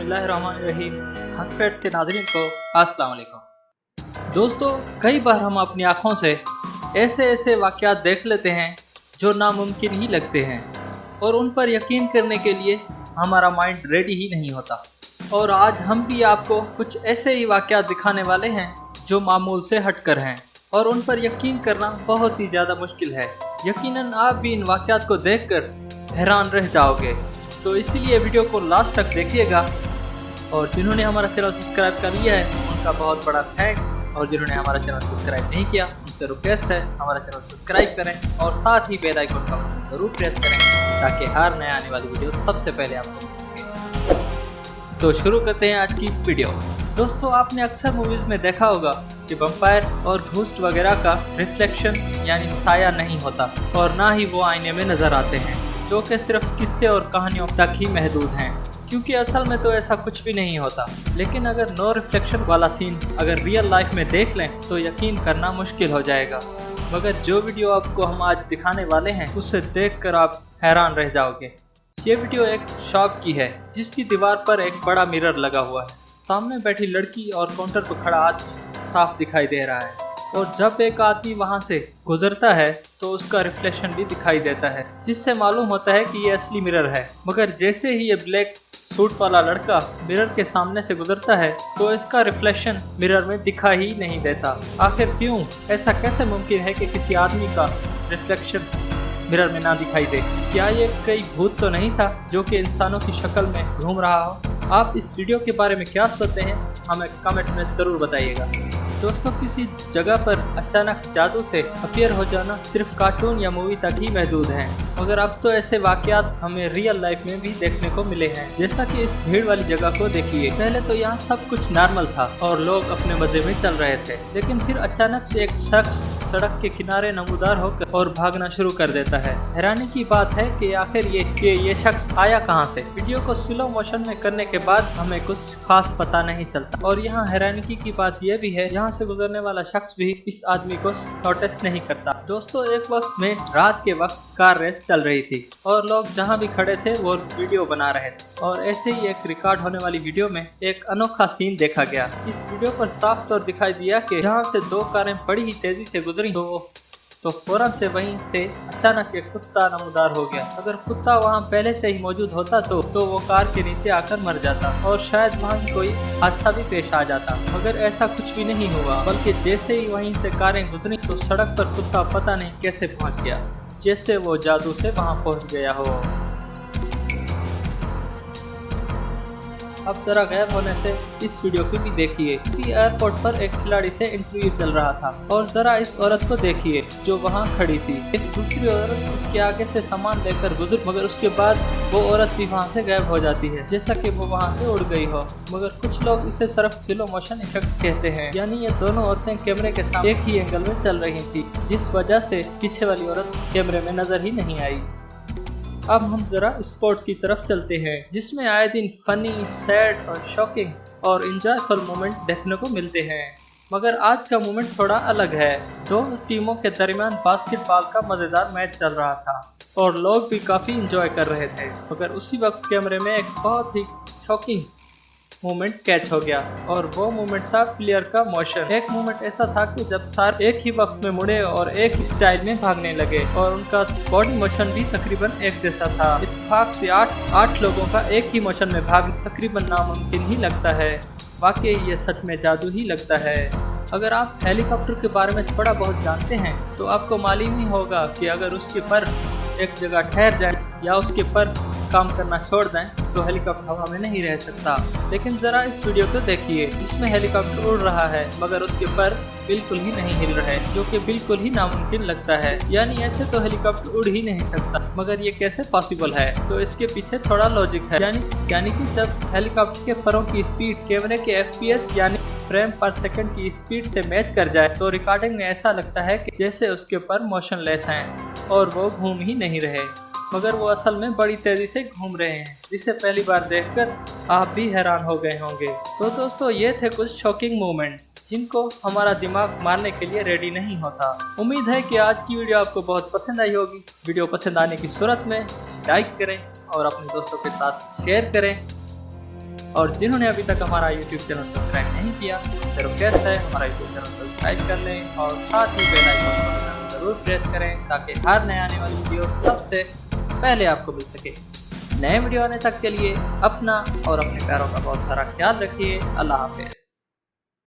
बिस्मिल्लाहिर्रहमानिर्रहीम। हक फैक्ट्स के नाज़रीन को अस्सलाम वालेकुम। दोस्तों, कई बार हम अपनी आँखों से ऐसे वाक़यात देख लेते हैं जो नामुमकिन ही लगते हैं और उन पर यकीन करने के लिए हमारा माइंड रेडी ही नहीं होता। और आज हम भी आपको कुछ ऐसे ही वाक़यात दिखाने वाले हैं जो मामूल से हटकर हैं और उन पर यकीन करना बहुत ही ज़्यादा मुश्किल है। यकीनन आप भी इन वाक़यात को देखकर हैरान रह जाओगे। तो इसीलिए वीडियो को लास्ट तक देखिएगा। और जिन्होंने हमारा चैनल सब्सक्राइब कर लिया है उनका बहुत बड़ा थैंक्स, और जिन्होंने हमारा चैनल सब्सक्राइब नहीं किया उनसे रिक्वेस्ट है हमारा चैनल सब्सक्राइब करें और साथ ही बेल आइकन का बटन जरूर प्रेस करें ताकि हर नया आने वाली वीडियो सबसे पहले आपको मिल सके। तो शुरू करते हैं आज की वीडियो। दोस्तों, आपने अक्सर मूवीज में देखा होगा कि वैम्पायर और घोस्ट वगैरह का रिफ्लेक्शन यानी साया नहीं होता और ना ही वो आईने में नजर आते हैं, जो कि सिर्फ किस्से और कहानियों तक ही महदूद हैं, क्योंकि असल में तो ऐसा कुछ भी नहीं होता। लेकिन अगर नो रिफ्लेक्शन वाला सीन अगर रियल लाइफ में देख लें तो यकीन करना मुश्किल हो जाएगा। मगर जो वीडियो आपको हम आज दिखाने वाले हैं उसे देखकर आप हैरान रह जाओगे। ये वीडियो एक शॉप की है जिसकी दीवार पर एक बड़ा मिरर लगा हुआ है। सामने बैठी लड़की और काउंटर पर खड़ा आदमी साफ दिखाई दे रहा है, और जब एक आदमी वहां से गुजरता है तो उसका रिफ्लेक्शन भी दिखाई देता है, जिससे मालूम होता है कि ये असली मिरर है। मगर जैसे ही ये ब्लैक सूट वाला लड़का मिरर के सामने से गुजरता है तो इसका रिफ्लेक्शन मिरर में दिखाई ही नहीं देता। आखिर क्यों? ऐसा कैसे मुमकिन है कि किसी आदमी का रिफ्लेक्शन मिरर में ना दिखाई दे? क्या ये कोई भूत तो नहीं था जो कि इंसानों की शक्ल में घूम रहा हो? आप इस वीडियो के बारे में क्या सोचते हैं हमें कमेंट में ज़रूर बताइएगा। दोस्तों, किसी जगह पर अचानक जादू से अपीयर हो जाना सिर्फ कार्टून या मूवी तक ही महदूद है, मगर अब तो ऐसे वाकयात हमें रियल लाइफ में भी देखने को मिले हैं। जैसा कि इस भीड़ वाली जगह को देखिए। पहले तो यहाँ सब कुछ नॉर्मल था और लोग अपने मजे में चल रहे थे, लेकिन फिर अचानक से एक शख्स सड़क के किनारे नमूदार होकर और भागना शुरू कर देता है। हैरानी की बात है कि आखिर ये शख्स आया कहाँ से? वीडियो को स्लो मोशन में करने के बाद हमें कुछ खास पता नहीं चलता। और यहाँ हैरानी की बात यह भी है, यहाँ से गुजरने वाला शख्स भी इस आदमी को नोटिस नहीं करता। दोस्तों, एक वक्त में रात के वक्त कार रेस चल रही थी और लोग जहां भी खड़े थे वो वीडियो बना रहे थे, और ऐसे ही एक रिकॉर्ड होने वाली वीडियो में एक अनोखा सीन देखा गया। इस वीडियो पर साफ तौर दिखाई दिया कि जहां से दो कारें बड़ी ही तेजी से गुजरी तो फौरन से वहीं से अचानक एक कुत्ता नमूदार हो गया। अगर कुत्ता वहां पहले से ही मौजूद होता तो वो कार के नीचे आकर मर जाता और शायद वहां कोई हादसा भी पेश आ जाता। मगर ऐसा कुछ भी नहीं हुआ, बल्कि जैसे ही वहीं से कारें गुजरी तो सड़क पर कुत्ता पता नहीं कैसे पहुंच गया, जैसे वो जादू से वहां पहुंच गया हो। अब जरा गायब होने से इस वीडियो को भी देखिए। इसी एयरपोर्ट पर एक खिलाड़ी से इंटरव्यू चल रहा था, और जरा इस औरत को देखिए जो वहां खड़ी थी। एक दूसरी औरत उसके आगे से सामान लेकर गुजर, मगर उसके बाद वो औरत भी वहां से गायब हो जाती है, जैसा कि वो वहां से उड़ गई हो। मगर कुछ लोग इसे सिर्फ स्लो मोशन इफेक्ट कहते हैं, यानी ये दोनों औरतें कैमरे के सामने एक ही एंगल में चल रही थी, जिस वजह से पीछे वाली औरत कैमरे में नजर ही नहीं आई। अब हम जरा स्पोर्ट्स की तरफ चलते हैं, जिसमें आए दिन फनी, सैड और शॉकिंग और इंजॉयफुल मोमेंट देखने को मिलते हैं। मगर आज का मोमेंट थोड़ा अलग है। दो टीमों के दरमियान बास्केटबॉल का मजेदार मैच चल रहा था और लोग भी काफी इंजॉय कर रहे थे, मगर उसी वक्त कैमरे में एक बहुत ही शॉकिंग मोमेंट कैच हो गया, और वो मोमेंट था प्लेयर का मोशन। एक मोमेंट ऐसा था कि जब सारे एक ही वक्त में मुड़े और एक ही स्टाइल में भागने लगे, और उनका बॉडी मोशन भी तकरीबन एक जैसा था। इत्तेफाक से आठ लोगों का एक ही मोशन में भागना तकरीबन नामुमकिन ही लगता है। वाकई ये सच में जादू ही लगता है। अगर आप हेलीकॉप्टर के बारे में थोड़ा बहुत जानते हैं तो आपको मालूम ही होगा कि अगर उसके पर एक जगह ठहर जाए या उसके पर काम करना छोड़ दें तो हेलीकॉप्टर हवा में नहीं रह सकता। लेकिन जरा इस वीडियो को देखिए, जिसमें हेलीकॉप्टर उड़ रहा है मगर उसके पर बिल्कुल ही नहीं हिल रहे, जो कि बिल्कुल ही नामुमकिन लगता है। यानी ऐसे तो हेलीकॉप्टर उड़ ही नहीं सकता, मगर ये कैसे पॉसिबल है? तो इसके पीछे थोड़ा लॉजिक है। यानी कि जब हेलीकॉप्टर के परों की स्पीड कैमरे के FPS यानी फ्रेम पर सेकंड की स्पीड से मैच कर जाए तो रिकॉर्डिंग में ऐसा लगता है कि जैसे उसके पर मोशनलेस हैं और वो घूम ही नहीं रहे, मगर वो असल में बड़ी तेजी से घूम रहे हैं, जिसे पहली बार देखकर आप भी हैरान हो गए होंगे। तो दोस्तों, ये थे कुछ शॉकिंग मोमेंट जिनको हमारा दिमाग मारने के लिए रेडी नहीं होता। उम्मीद है कि आज की वीडियो आपको बहुत पसंद आई होगी। वीडियो पसंद आने की सूरत में लाइक करें और अपने दोस्तों के साथ शेयर करें, और जिन्होंने अभी तक हमारा यूट्यूब चैनल सब्सक्राइब नहीं किया, उनसे रिक्वेस्ट है हमारा यूट्यूब चैनल सब्सक्राइब कर लें और साथ ही बेल आइकन को ज़रूर प्रेस करें ताकि हर नए आने वाली वीडियो सबसे पहले आपको मिल सके। नए वीडियो आने तक के लिए अपना और अपने प्यारों का बहुत सारा ख्याल रखिए। अल्लाह हाफिज़।